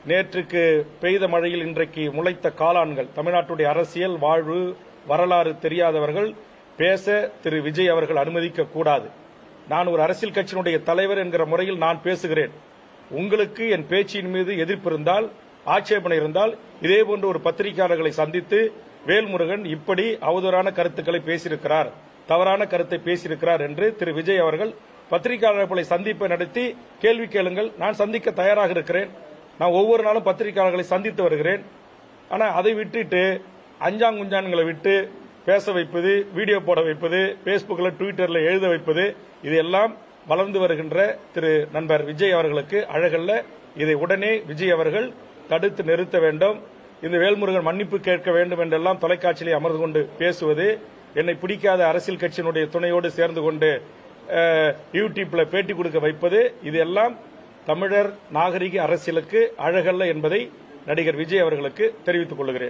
நேற்றுக்கு பெய்த மழையில் இன்றைக்கு முளைத்த காளான்கள். தமிழ்நாட்டுடைய அரசியல் வாழ்வு வரலாறு தெரியாதவர்கள் பேச திரு விஜய் அவர்கள் அனுமதிக்க கூடாது. நான் ஒரு அரசியல் கட்சியினுடைய தலைவர் என்கிற முறையில் நான் பேசுகிறேன். உங்களுக்கு என் பேச்சின் மீது எதிர்ப்பு இருந்தால், ஆட்சேபனை இருந்தால், இதேபோன்று ஒரு பத்திரிகையாளர்களை சந்தித்து வேல்முருகன் இப்படி அவதூறான கருத்துக்களை பேசியிருக்கிறார், தவறான கருத்தை பேசியிருக்கிறார் என்று திரு விஜய் அவர்கள் பத்திரிகையாளர்களை சந்திப்பை நடத்தி கேள்வி கேளுங்கள். நான் சந்திக்க தயாராக இருக்கிறேன். நான் ஒவ்வொரு நாளும் பத்திரிகையாளர்களை சந்தித்து வருகிறேன். ஆனால் அதை விட்டுட்டு அஞ்சாங்குஞ்சான்களை விட்டு பேச வைப்பது, வீடியோ போட வைப்பது, பேஸ்புக்கில் ட்விட்டரில் எழுத வைப்பது, இதெல்லாம் வளர்ந்து வருகின்ற திரு நண்பர் விஜய் அவர்களுக்கு அழகல்ல. இதை உடனே விஜய் அவர்கள் தடுத்து நிறுத்த வேண்டும். இந்த வேல்முருகன் மன்னிப்பு கேட்க வேண்டும் என்றெல்லாம் தொலைக்காட்சியிலே அமர்ந்து கொண்டு பேசுவது, என்னை பிடிக்காத அரசியல் கட்சியினுடைய துணையோடு சேர்ந்து கொண்டு யூடியூப்ல பேட்டி கொடுக்க வைப்பது, இதெல்லாம் தமிழர் நாகரிக அரசியலுக்கு அழகல்ல என்பதை நடிகர் விஜய் அவர்களுக்கு தெரிவித்துக் கொள்கிறேன்.